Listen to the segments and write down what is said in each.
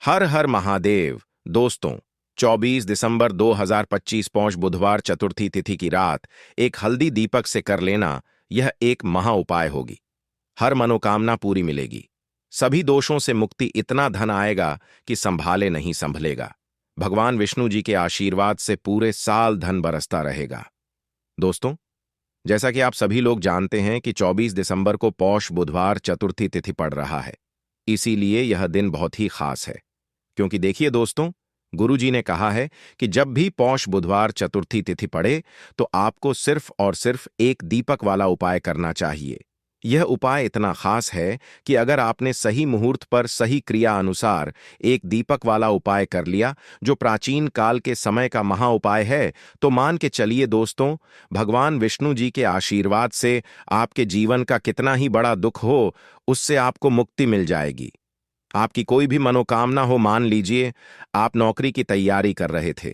हर हर महादेव। दोस्तों, 24 दिसंबर 2025 पौष बुधवार चतुर्थी तिथि की रात एक हल्दी दीपक से कर लेना, यह एक महा उपाय होगी। हर मनोकामना पूरी मिलेगी, सभी दोषों से मुक्ति, इतना धन आएगा कि संभाले नहीं संभलेगा। भगवान विष्णु जी के आशीर्वाद से पूरे साल धन बरसता रहेगा। दोस्तों, जैसा कि आप सभी लोग जानते हैं कि 24 दिसंबर को पौष बुधवार चतुर्थी तिथि पड़ रहा है, इसीलिए यह दिन बहुत ही खास है। क्योंकि देखिए दोस्तों, गुरुजी ने कहा है कि जब भी पौष बुधवार चतुर्थी तिथि पड़े तो आपको सिर्फ और सिर्फ एक दीपक वाला उपाय करना चाहिए। यह उपाय इतना खास है कि अगर आपने सही मुहूर्त पर सही क्रिया अनुसार एक दीपक वाला उपाय कर लिया, जो प्राचीन काल के समय का महा उपाय है, तो मान के चलिए दोस्तों, भगवान विष्णु जी के आशीर्वाद से आपके जीवन का कितना ही बड़ा दुख हो, उससे आपको मुक्ति मिल जाएगी। आपकी कोई भी मनोकामना हो, मान लीजिए आप नौकरी की तैयारी कर रहे थे,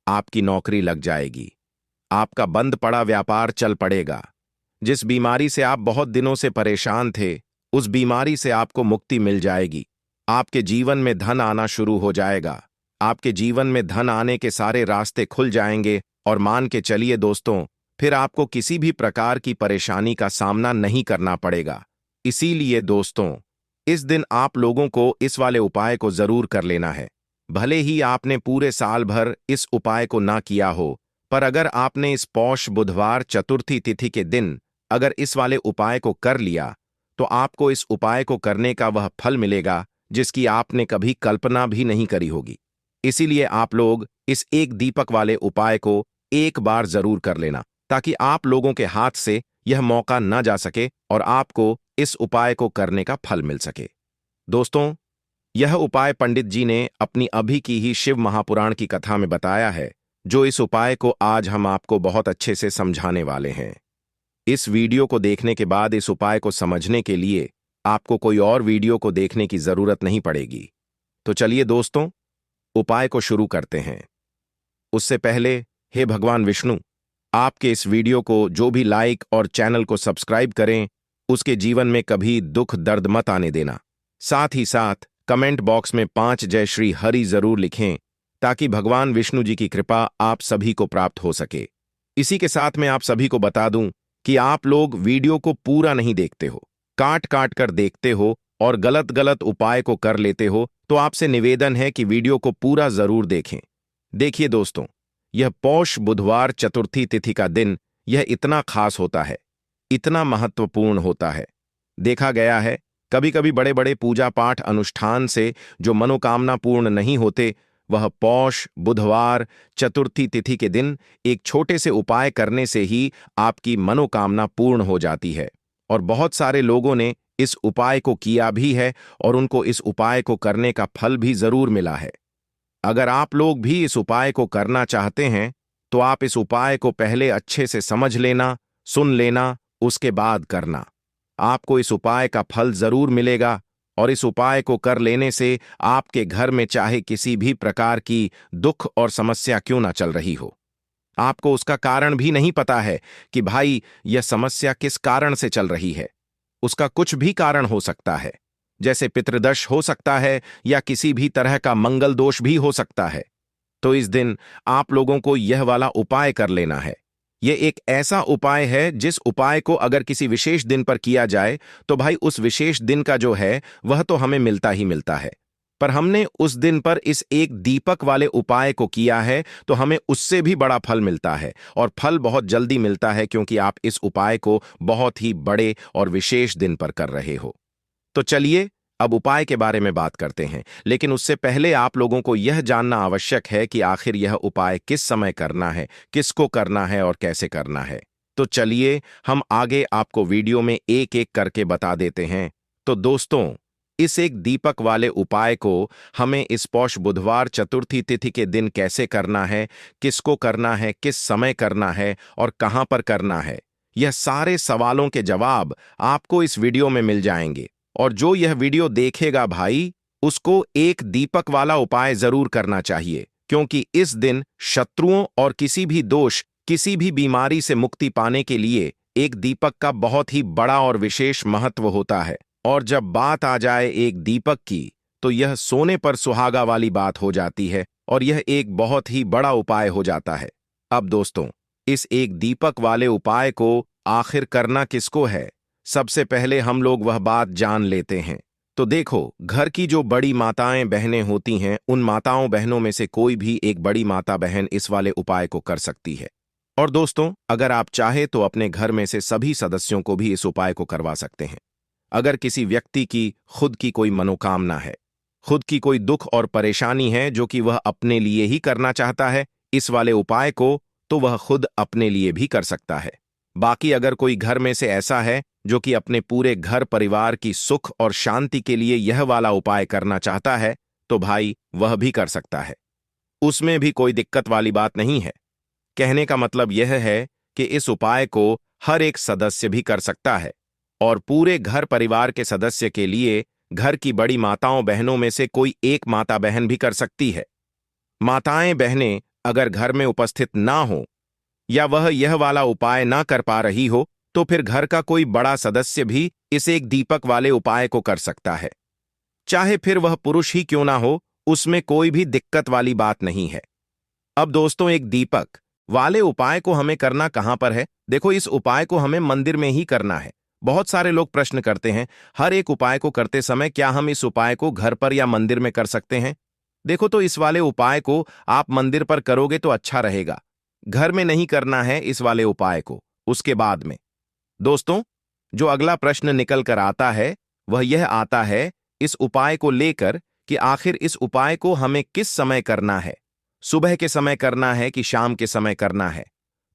आपकी नौकरी लग जाएगी। आपका बंद पड़ा व्यापार चल पड़ेगा। जिस बीमारी से आप बहुत दिनों से परेशान थे, उस बीमारी से आपको मुक्ति मिल जाएगी। आपके जीवन में धन आना शुरू हो जाएगा। आपके जीवन में धन आने के सारे रास्ते खुल जाएंगे और मान के चलिए दोस्तों, फिर आपको किसी भी प्रकार की परेशानी का सामना नहीं करना पड़ेगा। इसीलिए दोस्तों, इस दिन आप लोगों को इस वाले उपाय को जरूर कर लेना है। भले ही आपने पूरे साल भर इस उपाय को ना किया हो, पर अगर आपने इस पौष बुधवार चतुर्थी तिथि के दिन अगर इस वाले उपाय को कर लिया, तो आपको इस उपाय को करने का वह फल मिलेगा जिसकी आपने कभी कल्पना भी नहीं करी होगी। इसीलिए आप लोग इस एक दीपक वाले उपाय को एक बार जरूर कर लेना, ताकि आप लोगों के हाथ से यह मौका न जा सके और आपको इस उपाय को करने का फल मिल सके। दोस्तों, यह उपाय पंडित जी ने अपनी अभी की ही शिव महापुराण की कथा में बताया है, जो इस उपाय को आज हम आपको बहुत अच्छे से समझाने वाले हैं। इस वीडियो को देखने के बाद इस उपाय को समझने के लिए आपको कोई और वीडियो को देखने की जरूरत नहीं पड़ेगी। तो चलिए दोस्तों, उपाय को शुरू करते हैं। उससे पहले, हे भगवान विष्णु, आपके इस वीडियो को जो भी लाइक और चैनल को सब्सक्राइब करें, उसके जीवन में कभी दुख दर्द मत आने देना। साथ ही साथ कमेंट बॉक्स में 5 जय श्री हरि जरूर लिखें, ताकि भगवान विष्णु जी की कृपा आप सभी को प्राप्त हो सके। इसी के साथ मैं आप सभी को बता दूं कि आप लोग वीडियो को पूरा नहीं देखते हो, काट काट कर देखते हो और गलत गलत उपाय को कर लेते हो, तो आपसे निवेदन है कि वीडियो को पूरा जरूर देखें। देखिए दोस्तों, यह पौष बुधवार चतुर्थी तिथि का दिन यह इतना खास होता है, इतना महत्वपूर्ण होता है। देखा गया है, कभी कभी बड़े बड़े पूजा पाठ अनुष्ठान से जो मनोकामना पूर्ण नहीं होते, वह पौष बुधवार चतुर्थी तिथि के दिन एक छोटे से उपाय करने से ही आपकी मनोकामना पूर्ण हो जाती है। और बहुत सारे लोगों ने इस उपाय को किया भी है और उनको इस उपाय को करने का फल भी जरूर मिला है। अगर आप लोग भी इस उपाय को करना चाहते हैं, तो आप इस उपाय को पहले अच्छे से समझ लेना, सुन लेना, उसके बाद करना। आपको इस उपाय का फल जरूर मिलेगा और इस उपाय को कर लेने से आपके घर में चाहे किसी भी प्रकार की दुख और समस्या क्यों ना चल रही हो, आपको उसका कारण भी नहीं पता है कि भाई यह समस्या किस कारण से चल रही है। उसका कुछ भी कारण हो सकता है, जैसे पितृदोष हो सकता है या किसी भी तरह का मंगल दोष भी हो सकता है। तो इस दिन आप लोगों को यह वाला उपाय कर लेना है। यह एक ऐसा उपाय है जिस उपाय को अगर किसी विशेष दिन पर किया जाए, तो भाई उस विशेष दिन का जो है वह तो हमें मिलता ही मिलता है, पर हमने उस दिन पर इस एक दीपक वाले उपाय को किया है तो हमें उससे भी बड़ा फल मिलता है, और फल बहुत जल्दी मिलता है, क्योंकि आप इस उपाय को बहुत ही बड़े और विशेष दिन पर कर रहे हो। तो चलिए अब उपाय के बारे में बात करते हैं, लेकिन उससे पहले आप लोगों को यह जानना आवश्यक है कि आखिर यह उपाय किस समय करना है, किसको करना है और कैसे करना है। तो चलिए हम आगे आपको वीडियो में एक एक करके बता देते हैं। तो दोस्तों, इस एक दीपक वाले उपाय को हमें इस पौष बुधवार चतुर्थी तिथि के दिन कैसे करना है, किसको करना है, किस समय करना है और कहां पर करना है, यह सारे सवालों के जवाब आपको इस वीडियो में मिल जाएंगे। और जो यह वीडियो देखेगा भाई, उसको एक दीपक वाला उपाय जरूर करना चाहिए, क्योंकि इस दिन शत्रुओं और किसी भी दोष, किसी भी बीमारी से मुक्ति पाने के लिए एक दीपक का बहुत ही बड़ा और विशेष महत्व होता है। और जब बात आ जाए एक दीपक की, तो यह सोने पर सुहागा वाली बात हो जाती है और यह एक बहुत ही बड़ा उपाय हो जाता है। अब दोस्तों, इस एक दीपक वाले उपाय को आखिर करना किसको है, सबसे पहले हम लोग वह बात जान लेते हैं। तो देखो, घर की जो बड़ी माताएं बहनें होती हैं, उन माताओं बहनों में से कोई भी एक बड़ी माता बहन इस वाले उपाय को कर सकती है। और दोस्तों, अगर आप चाहे तो अपने घर में से सभी सदस्यों को भी इस उपाय को करवा सकते हैं। अगर किसी व्यक्ति की खुद की कोई मनोकामना है, खुद की कोई दुख और परेशानी है जो कि वह अपने लिए ही करना चाहता है इस वाले उपाय को, तो वह खुद अपने लिए भी कर सकता है। बाकी अगर कोई घर में से ऐसा है जो कि अपने पूरे घर परिवार की सुख और शांति के लिए यह वाला उपाय करना चाहता है, तो भाई वह भी कर सकता है। उसमें भी कोई दिक्कत वाली बात नहीं है। कहने का मतलब यह है कि इस उपाय को हर एक सदस्य भी कर सकता है और पूरे घर परिवार के सदस्य के लिए घर की बड़ी माताओं बहनों में से कोई एक माता बहन भी कर सकती है। माताएं बहनें अगर घर में उपस्थित ना हो या वह यह वाला उपाय ना कर पा रही हो, तो फिर घर का कोई बड़ा सदस्य भी इस एक दीपक वाले उपाय को कर सकता है। चाहे फिर वह पुरुष ही क्यों ना हो, उसमें कोई भी दिक्कत वाली बात नहीं है। अब दोस्तों, एक दीपक वाले उपाय को हमें करना कहां पर है? देखो, इस उपाय को हमें मंदिर में ही करना है। बहुत सारे लोग प्रश्न करते हैं, हर एक उपाय को करते समय क्या हम इस उपाय को घर पर या मंदिर में कर सकते हैं? देखो, तो इस वाले उपाय को आप मंदिर पर करोगे तो अच्छा रहेगा। घर में नहीं करना है इस वाले उपाय को। उसके बाद में दोस्तों, जो अगला प्रश्न निकल कर आता है वह यह आता है इस उपाय को लेकर कि आखिर इस उपाय को हमें किस समय करना है, सुबह के समय करना है कि शाम के समय करना है?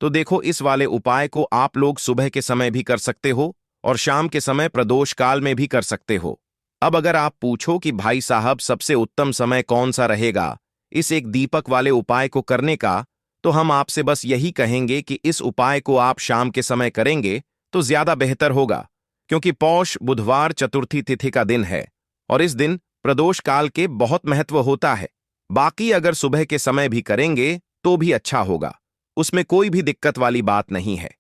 तो देखो, इस वाले उपाय को आप लोग सुबह के समय भी कर सकते हो और शाम के समय प्रदोष काल में भी कर सकते हो। अब अगर आप पूछो कि भाई साहब सबसे उत्तम समय कौन सा रहेगा इस एक दीपक वाले उपाय को करने का, तो हम आपसे बस यही कहेंगे कि इस उपाय को आप शाम के समय करेंगे तो ज्यादा बेहतर होगा, क्योंकि पौष बुधवार चतुर्थी तिथि का दिन है और इस दिन प्रदोष काल के बहुत महत्व होता है। बाकी अगर सुबह के समय भी करेंगे तो भी अच्छा होगा, उसमें कोई भी दिक्कत वाली बात नहीं है।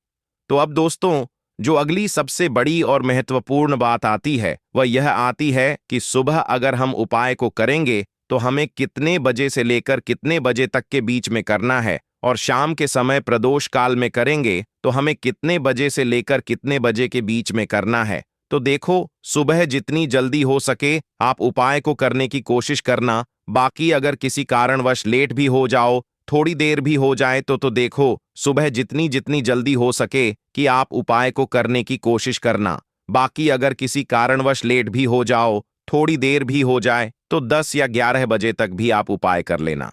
तो अब दोस्तों, जो अगली सबसे बड़ी और महत्वपूर्ण बात आती है वह यह आती है कि सुबह अगर हम उपाय को करेंगे तो हमें कितने बजे से लेकर कितने बजे तक के बीच में करना है, और शाम के समय प्रदोष काल में करेंगे तो हमें कितने बजे से लेकर कितने बजे के बीच में करना है। तो देखो, सुबह जितनी जल्दी हो सके आप उपाय को करने की कोशिश करना। बाकी अगर किसी कारणवश लेट भी हो जाओ, थोड़ी देर भी हो जाए, तो देखो, सुबह जितनी जितनी जल्दी हो सके कि आप उपाय को करने की कोशिश करना। बाकी अगर किसी कारणवश लेट भी हो जाओ, थोड़ी देर भी हो जाए, तो 10 या 11 बजे तक भी आप उपाय कर लेना,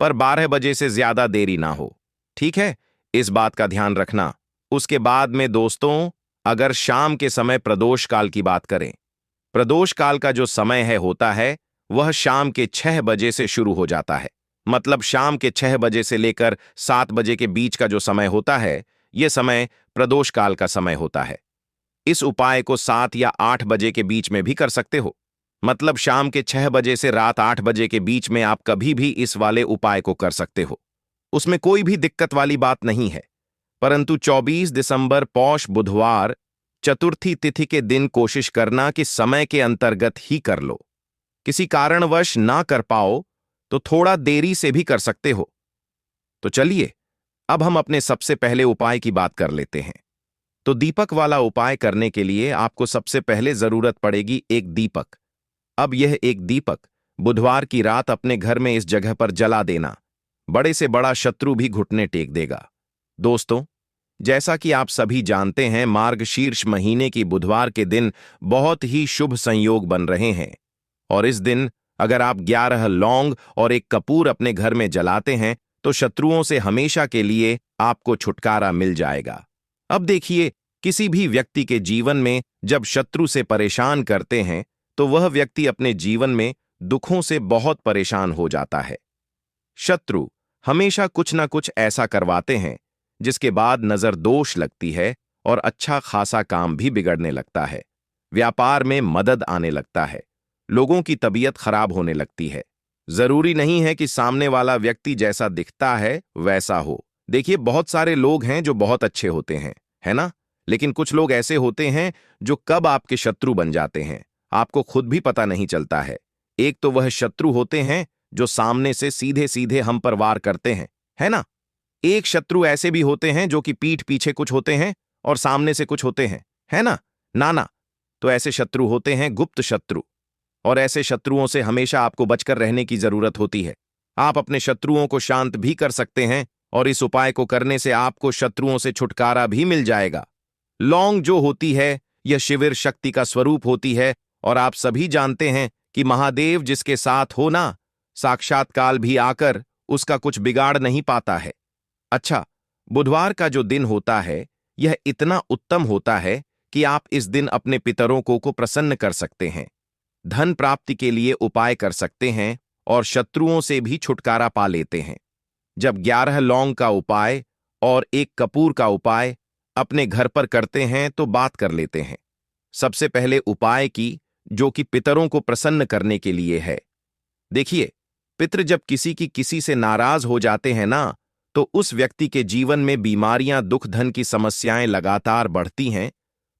पर 12 बजे से ज्यादा देरी ना हो। ठीक है, इस बात का ध्यान रखना। उसके बाद में दोस्तों, अगर शाम के समय प्रदोष काल की बात करें, प्रदोष काल का जो समय है होता है वह शाम के 6 बजे से शुरू हो जाता है। मतलब शाम के 6 बजे से लेकर 7 बजे के बीच का जो समय होता है, यह समय प्रदोष काल का समय होता है। इस उपाय को 7 या 8 बजे के बीच में भी कर सकते हो। मतलब शाम के 6 बजे से रात 8 बजे के बीच में आप कभी भी इस वाले उपाय को कर सकते हो, उसमें कोई भी दिक्कत वाली बात नहीं है। परंतु 24 दिसंबर पौष बुधवार चतुर्थी तिथि के दिन कोशिश करना कि समय के अंतर्गत ही कर लो। किसी कारणवश ना कर पाओ तो थोड़ा देरी से भी कर सकते हो। तो चलिए, अब हम अपने सबसे पहले उपाय की बात कर लेते हैं। तो दीपक वाला उपाय करने के लिए आपको सबसे पहले जरूरत पड़ेगी एक दीपक। अब यह एक दीपक बुधवार की रात अपने घर में इस जगह पर जला देना, बड़े से बड़ा शत्रु भी घुटने टेक देगा। दोस्तों, जैसा कि आप सभी जानते हैं, मार्गशीर्ष महीने की बुधवार के दिन बहुत ही शुभ संयोग बन रहे हैं और इस दिन अगर आप 11 लौंग और एक कपूर अपने घर में जलाते हैं तो शत्रुओं से हमेशा के लिए आपको छुटकारा मिल जाएगा। अब देखिए, किसी भी व्यक्ति के जीवन में जब शत्रु से परेशान करते हैं तो वह व्यक्ति अपने जीवन में दुखों से बहुत परेशान हो जाता है। शत्रु हमेशा कुछ ना कुछ ऐसा करवाते हैं जिसके बाद नजर दोष लगती है और अच्छा खासा काम भी बिगड़ने लगता है। व्यापार में मदद आने लगता है, लोगों की तबीयत खराब होने लगती है। जरूरी नहीं है कि सामने वाला व्यक्ति जैसा दिखता है वैसा हो। देखिए, बहुत सारे लोग हैं जो बहुत अच्छे होते हैं, है ना? लेकिन कुछ लोग ऐसे होते हैं जो कब आपके शत्रु बन जाते हैं आपको खुद भी पता नहीं चलता है। एक तो वह शत्रु होते हैं जो सामने से सीधे सीधे हम पर वार करते हैं, है ना। एक शत्रु ऐसे भी होते हैं जो कि पीठ पीछे कुछ होते हैं और सामने से कुछ होते हैं, है ना। नाना, तो ऐसे शत्रु होते हैं गुप्त शत्रु, और ऐसे शत्रुओं से हमेशा आपको बचकर रहने की जरूरत होती है। आप अपने शत्रुओं को शांत भी कर सकते हैं और इस उपाय को करने से आपको शत्रुओं से छुटकारा भी मिल जाएगा। लौंग जो होती है, यह शिविर शक्ति का स्वरूप होती है, और आप सभी जानते हैं कि महादेव जिसके साथ हो ना, साक्षात काल भी आकर उसका कुछ बिगाड़ नहीं पाता है। अच्छा, बुधवार का जो दिन होता है, यह इतना उत्तम होता है कि आप इस दिन अपने पितरों को प्रसन्न कर सकते हैं, धन प्राप्ति के लिए उपाय कर सकते हैं और शत्रुओं से भी छुटकारा पा लेते हैं। जब 11 लौंग का उपाय और 1 कपूर का उपाय अपने घर पर करते हैं तो बात कर लेते हैं। सबसे पहले उपाय की, जो कि पितरों को प्रसन्न करने के लिए है। देखिए, पितृ जब किसी से नाराज हो जाते हैं ना, तो उस व्यक्ति के जीवन में बीमारियां, दुख, धन की समस्याएं लगातार बढ़ती हैं।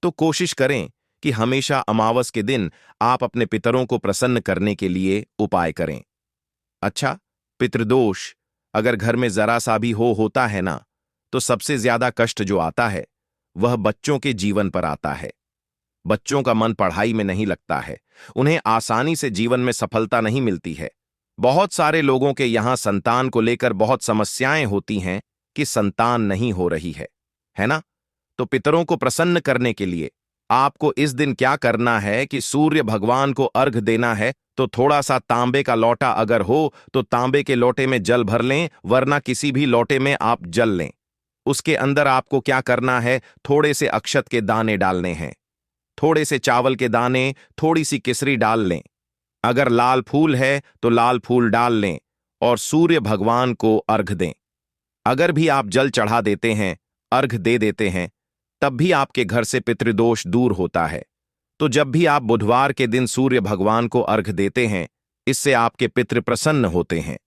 तो कोशिश करें कि हमेशा अमावस के दिन आप अपने पितरों को प्रसन्न करने के लिए उपाय करें। अच्छा, पितृदोष अगर घर में जरा सा भी होता है ना, तो सबसे ज्यादा कष्ट जो आता है वह बच्चों के जीवन पर आता है। बच्चों का मन पढ़ाई में नहीं लगता है, उन्हें आसानी से जीवन में सफलता नहीं मिलती है। बहुत सारे लोगों के यहां संतान को लेकर बहुत समस्याएं होती हैं कि संतान नहीं हो रही है ना। तो पितरों को प्रसन्न करने के लिए आपको इस दिन क्या करना है कि सूर्य भगवान को अर्घ देना है। तो थोड़ा सा तांबे का लोटा अगर हो तो तांबे के लोटे में जल भर लें, वरना किसी भी लोटे में आप जल लें। उसके अंदर आपको क्या करना है, थोड़े से अक्षत के दाने डालने हैं, थोड़े से चावल के दाने, थोड़ी सी केसरी डाल लें। अगर लाल फूल है तो लाल फूल डाल लें और सूर्य भगवान को अर्घ दें। अगर भी आप जल चढ़ा देते हैं, अर्घ दे देते हैं, तब भी आपके घर से पितृदोष दूर होता है। तो जब भी आप बुधवार के दिन सूर्य भगवान को अर्घ देते हैं, इससे आपके पितृ प्रसन्न होते हैं।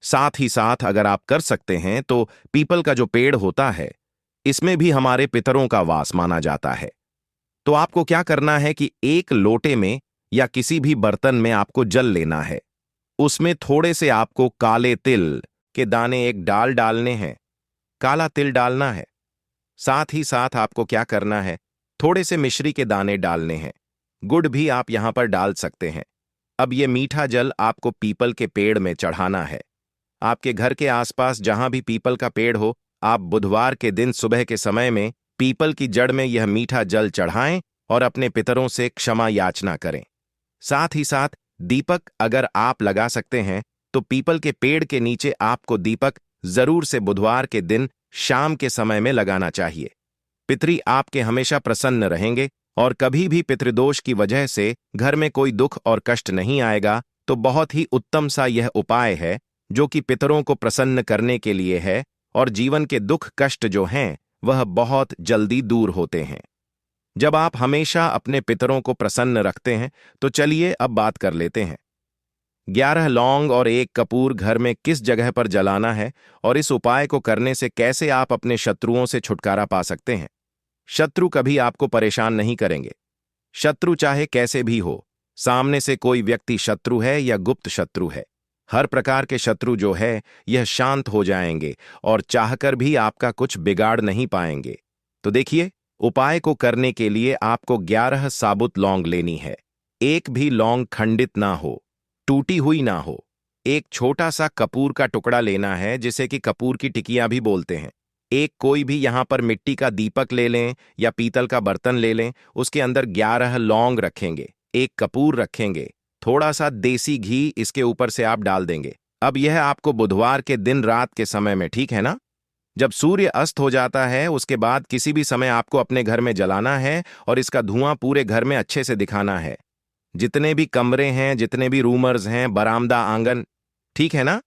साथ ही साथ अगर आप कर सकते हैं तो पीपल का जो पेड़ होता है, इसमें भी हमारे पितरों का वास माना जाता है। तो आपको क्या करना है कि एक लोटे में या किसी भी बर्तन में आपको जल लेना है। उसमें थोड़े से आपको काले तिल के दाने एक डालने हैं, काला तिल डालना है। साथ ही साथ आपको क्या करना है, थोड़े से मिश्री के दाने डालने हैं। गुड़ भी आप यहां पर डाल सकते हैं। अब ये मीठा जल आपको पीपल के पेड़ में चढ़ाना है। आपके घर के आसपास जहां भी पीपल का पेड़ हो, आप बुधवार के दिन सुबह के समय में पीपल की जड़ में यह मीठा जल चढ़ाएं और अपने पितरों से क्षमा याचना करें। साथ ही साथ दीपक अगर आप लगा सकते हैं तो पीपल के पेड़ के नीचे आपको दीपक जरूर से बुधवार के दिन शाम के समय में लगाना चाहिए। पितरी आपके हमेशा प्रसन्न रहेंगे और कभी भी पितृदोष की वजह से घर में कोई दुख और कष्ट नहीं आएगा। तो बहुत ही उत्तम सा यह उपाय है जो कि पितरों को प्रसन्न करने के लिए है, और जीवन के दुख कष्ट जो हैं वह बहुत जल्दी दूर होते हैं जब आप हमेशा अपने पितरों को प्रसन्न रखते हैं। तो चलिए अब बात कर लेते हैं 11 लौंग और 1 कपूर घर में किस जगह पर जलाना है और इस उपाय को करने से कैसे आप अपने शत्रुओं से छुटकारा पा सकते हैं। शत्रु कभी आपको परेशान नहीं करेंगे। शत्रु चाहे कैसे भी हो, सामने से कोई व्यक्ति शत्रु है या गुप्त शत्रु है, हर प्रकार के शत्रु जो है यह शांत हो जाएंगे और चाहकर भी आपका कुछ बिगाड़ नहीं पाएंगे। तो देखिए, उपाय को करने के लिए आपको 11 साबुत लौंग लेनी है। एक भी लौंग खंडित ना हो, टूटी हुई ना हो। एक छोटा सा कपूर का टुकड़ा लेना है, जिसे कि कपूर की टिकियां भी बोलते हैं। एक कोई भी यहां पर मिट्टी का दीपक ले लें या पीतल का बर्तन ले लें, उसके अंदर 11 लौंग रखेंगे, 1 कपूर रखेंगे, थोड़ा सा देसी घी इसके ऊपर से आप डाल देंगे। अब यह आपको बुधवार के दिन रात के समय में, ठीक है ना, जब सूर्य अस्त हो जाता है उसके बाद किसी भी समय आपको अपने घर में जलाना है और इसका धुआं पूरे घर में अच्छे से दिखाना है। जितने भी कमरे हैं, जितने भी रूमर्स हैं, बरामदा, आंगन, ठीक है ना,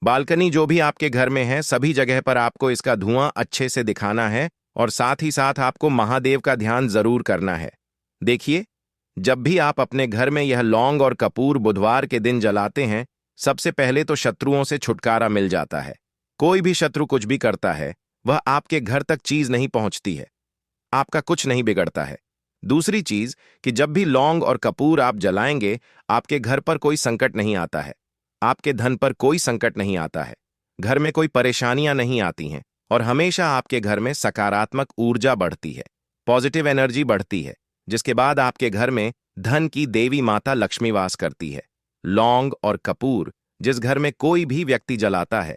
बालकनी जो भी आपके घर में है, सभी जगह पर आपको इसका धुआं अच्छे से दिखाना है। और साथ ही साथ आपको महादेव का ध्यान जरूर करना है। देखिए, जब भी आप अपने घर में यह लौंग और कपूर बुधवार के दिन जलाते हैं, सबसे पहले तो शत्रुओं से छुटकारा मिल जाता है। कोई भी शत्रु कुछ भी करता है, वह आपके घर तक चीज नहीं पहुंचती है, आपका कुछ नहीं बिगड़ता है। दूसरी चीज कि जब भी लौंग और कपूर आप जलाएंगे, आपके घर पर कोई संकट नहीं आता है, आपके धन पर कोई संकट नहीं आता है, घर में कोई परेशानियां नहीं आती हैं और हमेशा आपके घर में सकारात्मक ऊर्जा बढ़ती है, पॉजिटिव एनर्जी बढ़ती है, जिसके बाद आपके घर में धन की देवी माता लक्ष्मी वास करती है। लौंग और कपूर जिस घर में कोई भी व्यक्ति जलाता है,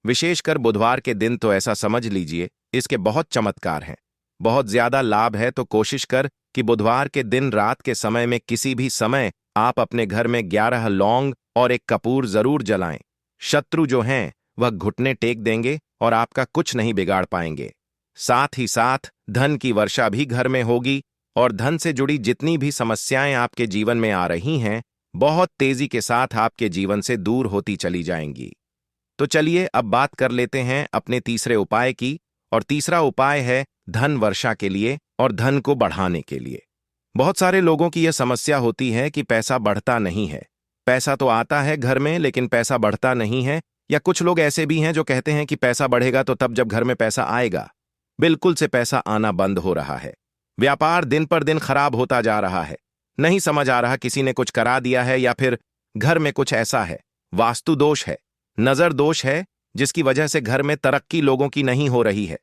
विशेषकर बुधवार के दिन, तो ऐसा समझ लीजिए इसके बहुत चमत्कार हैं, बहुत ज्यादा लाभ है। तो कोशिश कर कि बुधवार के दिन रात के समय में किसी भी समय आप अपने घर में 11 लौंग और एक कपूर जरूर जलाएं। शत्रु जो हैं वह घुटने टेक देंगे और आपका कुछ नहीं बिगाड़ पाएंगे। साथ ही साथ धन की वर्षा भी घर में होगी और धन से जुड़ी जितनी भी समस्याएं आपके जीवन में आ रही हैं, बहुत तेजी के साथ आपके जीवन से दूर होती चली जाएंगी। तो चलिए अब बात कर लेते हैं अपने तीसरे उपाय की, और तीसरा उपाय है धन वर्षा के लिए और धन को बढ़ाने के लिए। बहुत सारे लोगों की यह समस्या होती है कि पैसा बढ़ता नहीं है, पैसा तो आता है घर में लेकिन पैसा बढ़ता नहीं है, या कुछ लोग ऐसे भी हैं जो कहते हैं कि पैसा बढ़ेगा तो तब जब घर में पैसा आएगा। बिल्कुल से पैसा आना बंद हो रहा है, व्यापार दिन पर दिन खराब होता जा रहा है, नहीं समझ आ रहा किसी ने कुछ करा दिया है या फिर घर में कुछ ऐसा है, वास्तु दोष है, नजर दोष है, जिसकी वजह से घर में तरक्की लोगों की नहीं हो रही है।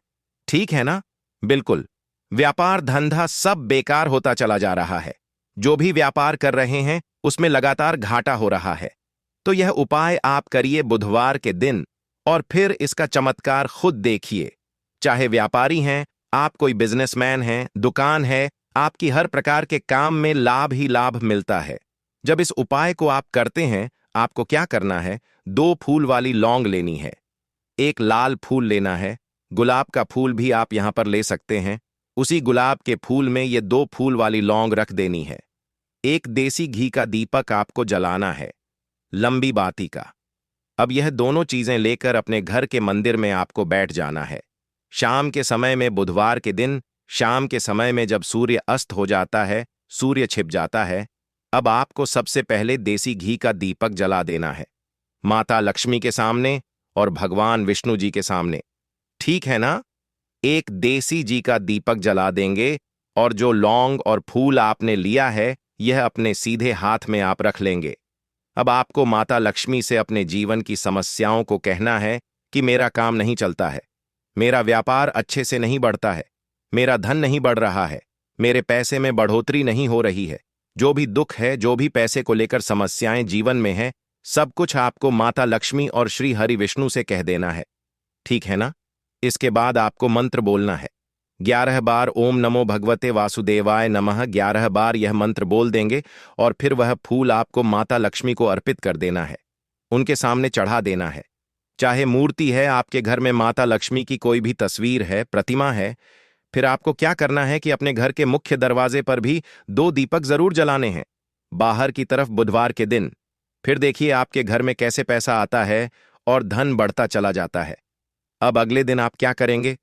ठीक है ना? बिल्कुल, व्यापार धंधा सब बेकार होता चला जा रहा है, जो भी व्यापार कर रहे हैं उसमें लगातार घाटा हो रहा है। तो यह उपाय आप करिए बुधवार के दिन और फिर इसका चमत्कार खुद देखिए। चाहे व्यापारी हैं, आप कोई बिजनेसमैन हैं, दुकान है, आपकी हर प्रकार के काम में लाभ ही लाभ मिलता है। जब इस उपाय को आप करते हैं, आपको क्या करना है, 2 फूल वाली लौंग लेनी है, एक लाल फूल लेना है, गुलाब का फूल भी आप यहां पर ले सकते हैं, उसी गुलाब के फूल में ये 2 फूल वाली लौंग रख देनी है। एक देसी घी का दीपक आपको जलाना है, लंबी बाती का। अब यह दोनों चीजें लेकर अपने घर के मंदिर में आपको बैठ जाना है। शाम के समय में, बुधवार के दिन शाम के समय में जब सूर्य अस्त हो जाता है, सूर्य छिप जाता है, अब आपको सबसे पहले देसी घी का दीपक जला देना है, माता लक्ष्मी के सामने और भगवान विष्णु जी के सामने। ठीक है ना? एक देसी घी का दीपक जला देंगे और जो लौंग और फूल आपने लिया है, यह अपने सीधे हाथ में आप रख लेंगे। अब आपको माता लक्ष्मी से अपने जीवन की समस्याओं को कहना है कि मेरा काम नहीं चलता है, मेरा व्यापार अच्छे से नहीं बढ़ता है, मेरा धन नहीं बढ़ रहा है, मेरे पैसे में बढ़ोतरी नहीं हो रही है, जो भी दुख है, जो भी पैसे को लेकर समस्याएं जीवन में है, सब कुछ आपको माता लक्ष्मी और श्री हरि विष्णु से कह देना है। ठीक है ना? इसके बाद आपको मंत्र बोलना है 11 बार, ओम नमो भगवते वासुदेवाय नमः। 11 बार यह मंत्र बोल देंगे और फिर वह फूल आपको माता लक्ष्मी को अर्पित कर देना है, उनके सामने चढ़ा देना है। चाहे मूर्ति है आपके घर में, माता लक्ष्मी की कोई भी तस्वीर है, प्रतिमा है, फिर आपको क्या करना है कि अपने घर के मुख्य दरवाजे पर भी 2 दीपक जरूर जलाने हैं, बाहर की तरफ बुधवार के दिन। फिर देखिए आपके घर में कैसे पैसा आता है और धन बढ़ता चला जाता है। अब अगले दिन आप क्या करेंगे,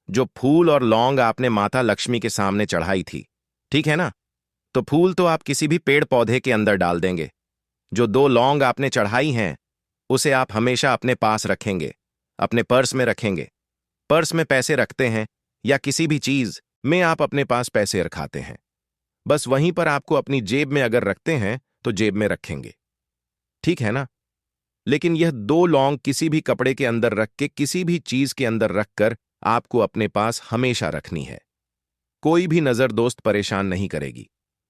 जो फूल और लौंग आपने माता लक्ष्मी के सामने चढ़ाई थी, ठीक है ना, तो फूल तो आप किसी भी पेड़ पौधे के अंदर डाल देंगे। जो 2 लौंग आपने चढ़ाई हैं, उसे आप हमेशा अपने पास रखेंगे, अपने पर्स में रखेंगे। पर्स में पैसे रखते हैं या किसी भी चीज में आप अपने पास पैसे रखाते हैं, बस वहीं पर आपको अपनी जेब में अगर रखते हैं तो जेब में रखेंगे। ठीक है ना? लेकिन यह 2 लौंग किसी भी कपड़े के अंदर रख के, किसी भी चीज के अंदर रखकर आपको अपने पास हमेशा रखनी है। कोई भी नजर दोस्त परेशान नहीं करेगी,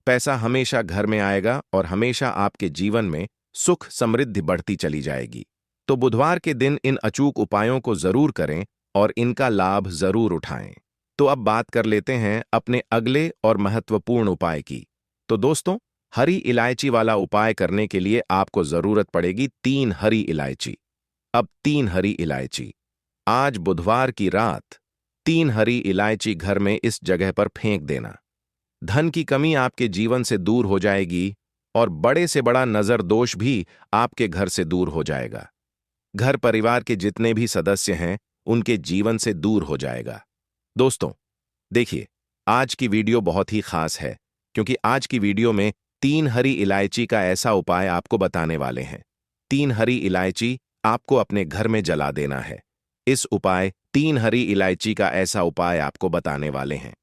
पैसा हमेशा घर में आएगा और हमेशा आपके जीवन में सुख समृद्धि बढ़ती चली जाएगी। तो बुधवार के दिन इन अचूक उपायों को जरूर करें और इनका लाभ जरूर उठाएं। तो अब बात कर लेते हैं अपने अगले और महत्वपूर्ण उपाय की। तो दोस्तों, हरी इलायची वाला उपाय करने के लिए आपको जरूरत पड़ेगी 3 हरी इलायची। अब 3 हरी इलायची, आज बुधवार की रात 3 हरी इलायची घर में इस जगह पर फेंक देना। धन की कमी आपके जीवन से दूर हो जाएगी और बड़े से बड़ा नजर दोष भी आपके घर से दूर हो जाएगा। घर परिवार के जितने भी सदस्य हैं, उनके जीवन से दूर हो जाएगा। दोस्तों देखिए, आज की वीडियो बहुत ही खास है, क्योंकि आज की वीडियो में 3 हरी इलायची का ऐसा उपाय आपको बताने वाले हैं। 3 हरी इलायची आपको अपने घर में जला देना है। इस उपाय 3 हरी इलायची का ऐसा उपाय आपको बताने वाले हैं।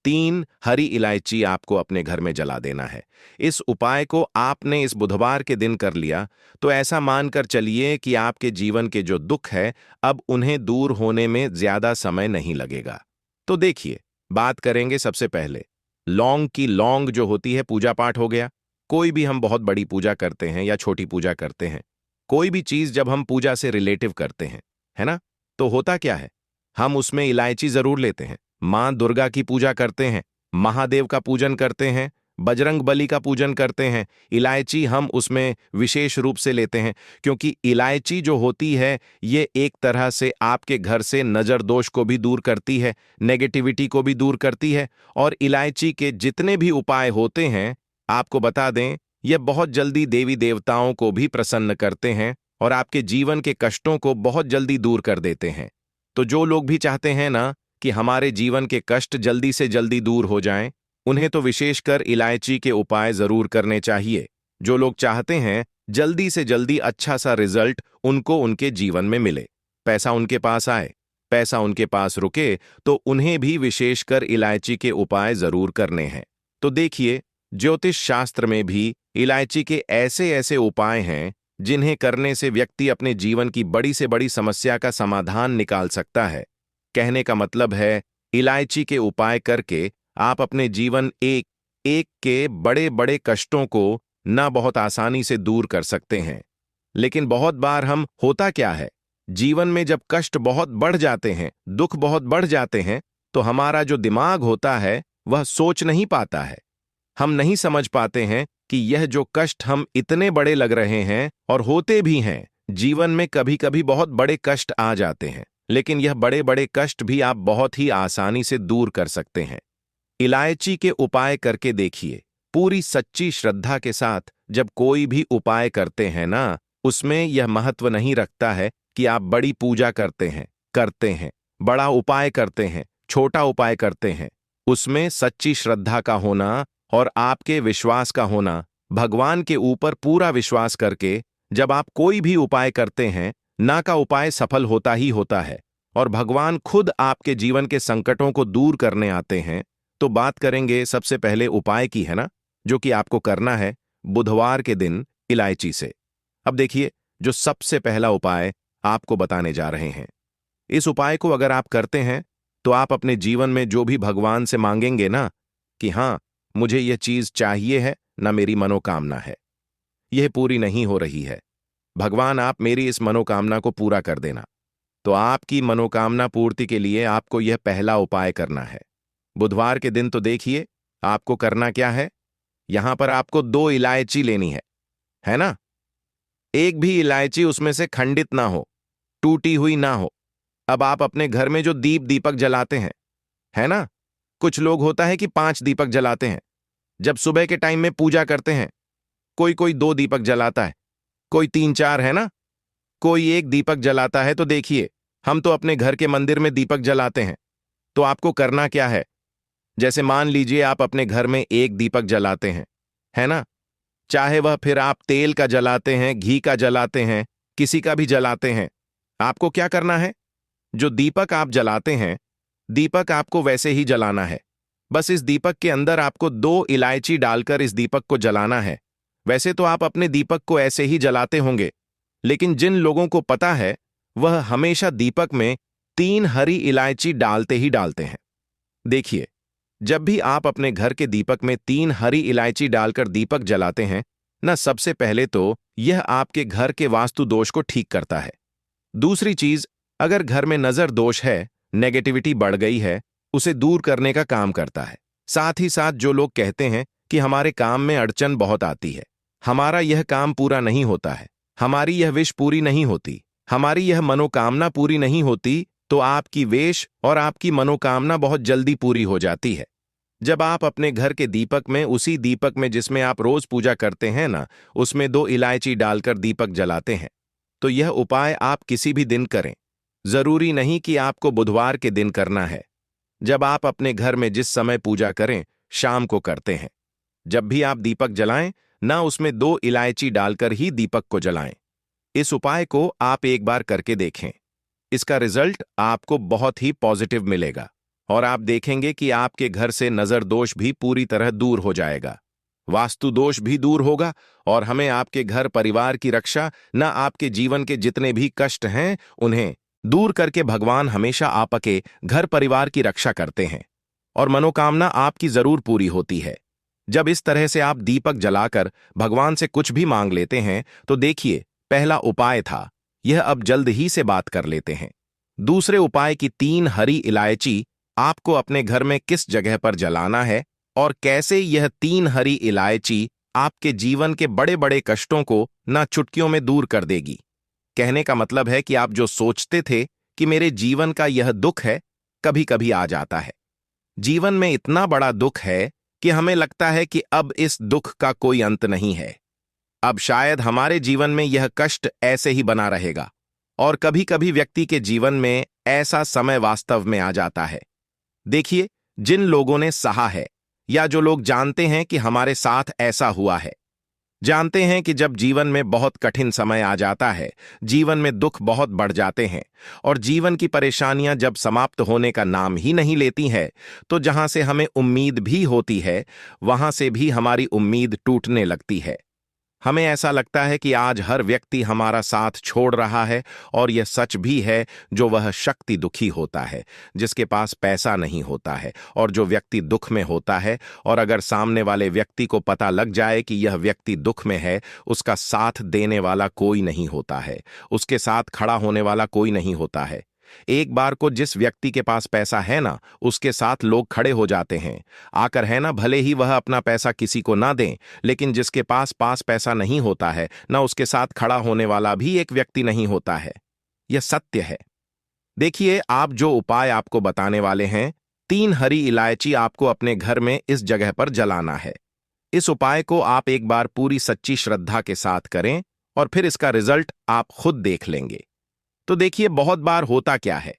3 हरी इलायची आपको अपने घर में जला देना है। इस उपाय को आपने इस बुधवार के दिन कर लिया तो ऐसा मानकर चलिए कि आपके जीवन के जो दुख है अब उन्हें दूर होने में ज्यादा समय नहीं लगेगा। तो देखिए, बात करेंगे सबसे पहले लौंग की। लौंग जो होती है, पूजा पाठ हो गया। कोई भी हम बहुत बड़ी पूजा करते हैं या छोटी पूजा करते हैं, कोई भी चीज जब हम पूजा से रिलेटिव करते हैं, है ना, तो होता क्या है, हम उसमें इलायची जरूर लेते हैं। मां दुर्गा की पूजा करते हैं, महादेव का पूजन करते हैं, बजरंग बली का पूजन करते हैं, इलायची हम उसमें विशेष रूप से लेते हैं, क्योंकि इलायची जो होती है ये एक तरह से आपके घर से नजर दोष को भी दूर करती है, नेगेटिविटी को भी दूर करती है। और इलायची के जितने भी उपाय होते हैं, आपको बता दें, ये बहुत जल्दी देवी देवताओं को भी प्रसन्न करते हैं और आपके जीवन के कष्टों को बहुत जल्दी दूर कर देते हैं। तो जो लोग भी चाहते हैं ना कि हमारे जीवन के कष्ट जल्दी से जल्दी दूर हो जाएं, उन्हें तो विशेषकर इलायची के उपाय जरूर करने चाहिए। जो लोग चाहते हैं जल्दी से जल्दी अच्छा सा रिजल्ट उनको उनके जीवन में मिले, पैसा उनके पास आए, पैसा उनके पास रुके, तो उन्हें भी विशेषकर इलायची के उपाय जरूर करने हैं। तो देखिए, ज्योतिष शास्त्र में भी इलायची के ऐसे ऐसे उपाय हैं जिन्हें करने से व्यक्ति अपने जीवन की बड़ी से बड़ी समस्या का समाधान निकाल सकता है। कहने का मतलब है, इलायची के उपाय करके आप अपने जीवन एक एक के बड़े बड़े कष्टों को ना बहुत आसानी से दूर कर सकते हैं। लेकिन बहुत बार हम होता क्या है, जीवन में जब कष्ट बहुत बढ़ जाते हैं, दुख बहुत बढ़ जाते हैं, तो हमारा जो दिमाग होता है वह सोच नहीं पाता है। हम नहीं समझ पाते हैं कि यह जो कष्ट हम इतने बड़े लग रहे हैं, और होते भी हैं, जीवन में कभी कभी बहुत बड़े कष्ट आ जाते हैं, लेकिन यह बड़े बड़े कष्ट भी आप बहुत ही आसानी से दूर कर सकते हैं। इलायची के उपाय करके देखिए। पूरी सच्ची श्रद्धा के साथ जब कोई भी उपाय करते हैं ना, उसमें यह महत्व नहीं रखता है कि आप बड़ी पूजा करते हैं, बड़ा उपाय करते हैं, छोटा उपाय करते हैं। उसमें सच्ची श्रद्धा का होना और आपके विश्वास का होना, भगवान के ऊपर पूरा विश्वास करके जब आप कोई भी उपाय करते हैं ना, का उपाय सफल होता ही होता है और भगवान खुद आपके जीवन के संकटों को दूर करने आते हैं। तो बात करेंगे सबसे पहले उपाय की, है ना, जो कि आपको करना है बुधवार के दिन इलायची से। अब देखिए, जो सबसे पहला उपाय आपको बताने जा रहे हैं, इस उपाय को अगर आप करते हैं तो आप अपने जीवन में जो भी भगवान से मांगेंगे ना कि हाँ, मुझे यह चीज चाहिए है ना, मेरी मनोकामना है, यह पूरी नहीं हो रही है, भगवान आप मेरी इस मनोकामना को पूरा कर देना। तो आपकी मनोकामना पूर्ति के लिए आपको यह पहला उपाय करना है बुधवार के दिन। तो देखिए, आपको करना क्या है, यहां पर आपको 2 इलायची लेनी है ना। एक भी इलायची उसमें से खंडित ना हो, टूटी हुई ना हो। अब आप अपने घर में जो दीपक जलाते हैं, है ना, कुछ लोग होता है कि 5 दीपक जलाते हैं। जब सुबह के टाइम में पूजा करते हैं, कोई कोई 2 दीपक जलाता है, कोई 3-4, है ना, कोई 1 दीपक जलाता है। तो देखिए, हम तो अपने घर के मंदिर में दीपक जलाते हैं। तो आपको करना क्या है, जैसे मान लीजिए आप अपने घर में 1 दीपक जलाते हैं, है ना, चाहे वह फिर आप तेल का जलाते हैं, घी का जलाते हैं, किसी का भी जलाते हैं, आपको क्या करना है, जो दीपक आप जलाते हैं, दीपक आपको वैसे ही जलाना है। बस इस दीपक के अंदर आपको 2 इलायची डालकर इस दीपक को जलाना है। वैसे तो आप अपने दीपक को ऐसे ही जलाते होंगे, लेकिन जिन लोगों को पता है वह हमेशा दीपक में 3 हरी इलायची डालते ही डालते हैं। देखिए, जब भी आप अपने घर के दीपक में 3 हरी इलायची डालकर दीपक जलाते हैं ना, सबसे पहले तो यह आपके घर के वास्तु दोष को ठीक करता है। दूसरी चीज, अगर घर में नजर दोष है, नेगेटिविटी बढ़ गई है, उसे दूर करने का काम करता है। साथ ही साथ जो लोग कहते हैं कि हमारे काम में अड़चन बहुत आती है, हमारा यह काम पूरा नहीं होता है, हमारी यह विश पूरी नहीं होती, हमारी यह मनोकामना पूरी नहीं होती, तो आपकी वेश और आपकी मनोकामना बहुत जल्दी पूरी हो जाती है। जब आप अपने घर के दीपक में, उसी दीपक में जिसमें आप रोज पूजा करते हैं ना, उसमें 2 इलायची डालकर दीपक जलाते हैं, तो यह उपाय आप किसी भी दिन करें। जरूरी नहीं कि आपको बुधवार के दिन करना है। जब आप अपने घर में जिस समय पूजा करें, शाम को करते हैं, जब भी आप दीपक जलाएं ना, उसमें 2 इलायची डालकर ही दीपक को जलाएं। इस उपाय को आप एक बार करके देखें, इसका रिजल्ट आपको बहुत ही पॉजिटिव मिलेगा। और आप देखेंगे कि आपके घर से नजर दोष भी पूरी तरह दूर हो जाएगा। वास्तु दोष भी दूर होगा और हमें आपके घर परिवार की रक्षा, न आपके जीवन के जितने भी कष्ट हैं उन्हें दूर करके भगवान हमेशा आपके घर परिवार की रक्षा करते हैं और मनोकामना आपकी जरूर पूरी होती है। जब इस तरह से आप दीपक जलाकर भगवान से कुछ भी मांग लेते हैं तो देखिए, पहला उपाय था यह, अब जल्द ही से बात कर लेते हैं। दूसरे उपाय की 3 हरी इलायची आपको अपने घर में किस जगह पर जलाना है और कैसे यह 3 हरी इलायची आपके जीवन के बड़े बड़े कष्टों को ना चुटकियों में दूर कर देगी। कहने का मतलब है कि आप जो सोचते थे कि मेरे जीवन का यह दुख है, कभी कभी आ जाता है। जीवन में इतना बड़ा दुख है कि हमें लगता है कि अब इस दुख का कोई अंत नहीं है। अब शायद हमारे जीवन में यह कष्ट ऐसे ही बना रहेगा और कभी कभी व्यक्ति के जीवन में ऐसा समय वास्तव में आ जाता है। देखिए, जिन लोगों ने सहा है या जो लोग जानते हैं कि हमारे साथ ऐसा हुआ है, जानते हैं कि जब जीवन में बहुत कठिन समय आ जाता है, जीवन में दुख बहुत बढ़ जाते हैं और जीवन की परेशानियां जब समाप्त होने का नाम ही नहीं लेती हैं, तो जहां से हमें उम्मीद भी होती है, वहां से भी हमारी उम्मीद टूटने लगती है। हमें ऐसा लगता है कि आज हर व्यक्ति हमारा साथ छोड़ रहा है और यह सच भी है। जो वह शक्ति दुखी होता है, जिसके पास पैसा नहीं होता है और जो व्यक्ति दुख में होता है, और अगर सामने वाले व्यक्ति को पता लग जाए कि यह व्यक्ति दुख में है, उसका साथ देने वाला कोई नहीं होता है, उसके साथ खड़ा होने वाला कोई नहीं होता है। एक बार को जिस व्यक्ति के पास पैसा है ना, उसके साथ लोग खड़े हो जाते हैं आकर, है ना, भले ही वह अपना पैसा किसी को ना दें, लेकिन जिसके पास पैसा नहीं होता है ना, उसके साथ खड़ा होने वाला भी एक व्यक्ति नहीं होता है। यह सत्य है। देखिए, आप जो उपाय आपको बताने वाले हैं, 3 हरी इलायची आपको अपने घर में इस जगह पर जलाना है। इस उपाय को आप एक बार पूरी सच्ची श्रद्धा के साथ करें और फिर इसका रिजल्ट आप खुद देख लेंगे। तो देखिए, बहुत बार होता क्या है,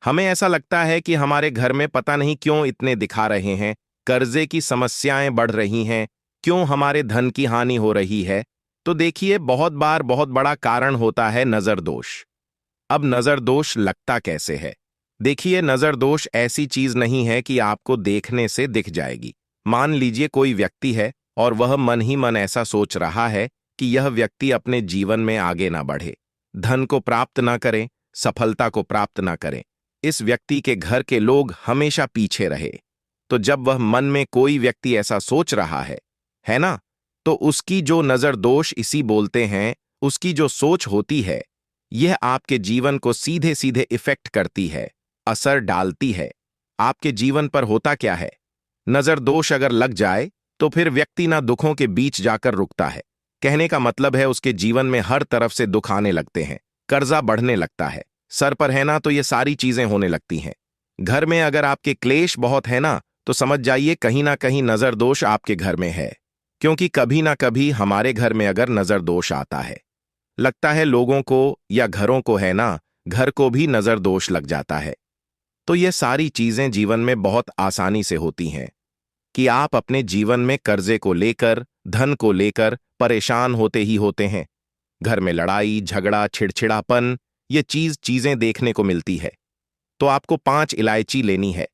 हमें ऐसा लगता है कि हमारे घर में पता नहीं क्यों इतने दिखा रहे हैं, कर्जे की समस्याएं बढ़ रही हैं, क्यों हमारे धन की हानि हो रही है। तो देखिए, बहुत बार बहुत बड़ा कारण होता है नजर दोष। अब नजर दोष लगता कैसे है? देखिए, नजर दोष ऐसी चीज नहीं है कि आपको देखने से दिख जाएगी। मान लीजिए कोई व्यक्ति है और वह मन ही मन ऐसा सोच रहा है कि यह व्यक्ति अपने जीवन में आगे ना बढ़े, धन को प्राप्त ना करें, सफलता को प्राप्त ना करें, इस व्यक्ति के घर के लोग हमेशा पीछे रहे। तो जब वह मन में कोई व्यक्ति ऐसा सोच रहा है ना, तो उसकी जो नजर दोष इसी बोलते हैं, उसकी जो सोच होती है, यह आपके जीवन को सीधे सीधे इफेक्ट करती है, असर डालती है। आपके जीवन पर होता क्या है, नजर दोष अगर लग जाए तो फिर व्यक्ति ना दुखों के बीच जाकर रुकता है। कहने का मतलब है उसके जीवन में हर तरफ से दुख आने लगते हैं, कर्जा बढ़ने लगता है, सर पर है ना, तो ये सारी चीजें होने लगती हैं। घर में अगर आपके क्लेश बहुत है ना, तो समझ जाइए कहीं ना कहीं नजर दोष आपके घर में है। क्योंकि कभी ना कभी हमारे घर में अगर नजर दोष आता है, लगता है लोगों को या घरों को, है ना, घर को भी नजर दोष लग जाता है। तो ये सारी चीजें जीवन में बहुत आसानी से होती हैं कि आप अपने जीवन में कर्जे को लेकर, धन को लेकर परेशान होते ही होते हैं। घर में लड़ाई झगड़ा चिड़चिड़ापन, ये चीजें देखने को मिलती है। तो आपको 5 इलायची लेनी है।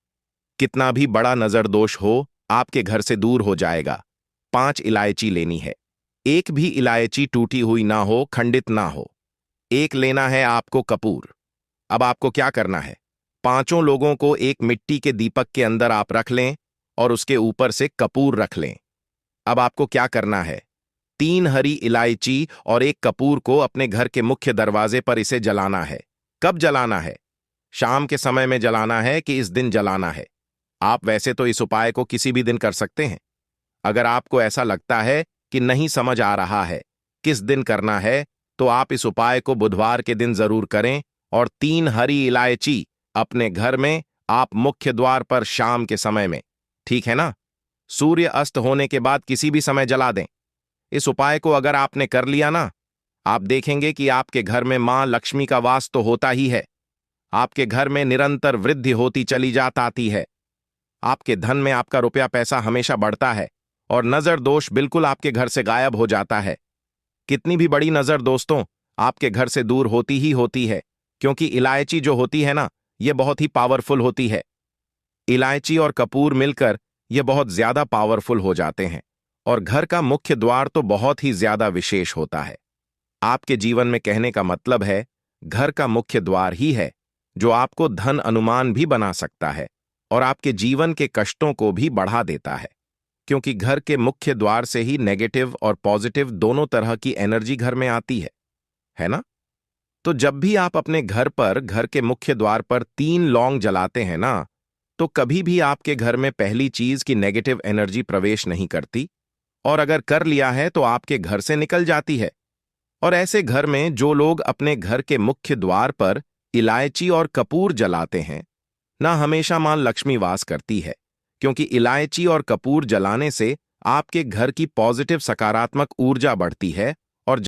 कितना भी बड़ा नजर दोष हो, आपके घर से दूर हो जाएगा। 5 इलायची लेनी है। एक भी इलायची टूटी हुई ना हो, खंडित ना हो। एक लेना है आपको कपूर। अब आपको क्या करना है, 5 लोगों को एक मिट्टी के दीपक के अंदर आप रख लें और उसके ऊपर से कपूर रख लें। अब आपको क्या करना है, 3 हरी इलायची और एक कपूर को अपने घर के मुख्य दरवाजे पर इसे जलाना है। कब जलाना है? शाम के समय में जलाना है कि इस दिन जलाना है? आप वैसे तो इस उपाय को किसी भी दिन कर सकते हैं। अगर आपको ऐसा लगता है कि नहीं समझ आ रहा है किस दिन करना है, तो आप इस उपाय को बुधवार के दिन जरूर करें और 3 हरी इलायची अपने घर में आप मुख्य द्वार पर शाम के समय में, ठीक है ना, सूर्य अस्त होने के बाद किसी भी समय जला दें। इस उपाय को अगर आपने कर लिया ना, आप देखेंगे कि आपके घर में मां लक्ष्मी का वास तो होता ही है, आपके घर में निरंतर वृद्धि होती चली आती है, आपके धन में आपका रुपया पैसा हमेशा बढ़ता है और नजर दोष बिल्कुल आपके घर से गायब हो जाता है। कितनी भी बड़ी नजर दोस्तों आपके घर से दूर होती ही होती है, क्योंकि इलायची जो होती है ना, ये बहुत ही पावरफुल होती है। इलायची और कपूर मिलकर ये बहुत ज्यादा पावरफुल हो जाते हैं और घर का मुख्य द्वार तो बहुत ही ज्यादा विशेष होता है। आपके जीवन में कहने का मतलब है, घर का मुख्य द्वार ही है जो आपको धन अनुमान भी बना सकता है और आपके जीवन के कष्टों को भी बढ़ा देता है, क्योंकि घर के मुख्य द्वार से ही नेगेटिव और पॉजिटिव दोनों तरह की एनर्जी घर में आती है ना? तो जब भी आप अपने घर पर घर के मुख्य द्वार पर 3 लौंग जलाते हैं ना, तो कभी भी आपके घर में पहली चीज की नेगेटिव एनर्जी प्रवेश नहीं करती, और अगर कर लिया है तो आपके घर से निकल जाती है। और ऐसे घर में जो लोग अपने घर के मुख्य द्वार पर इलायची और कपूर जलाते हैं ना, हमेशा मां लक्ष्मी वास करती है, क्योंकि इलायची और कपूर जलाने से आपके घर की पॉजिटिव सकारात्मक ऊर्जा बढ़ती है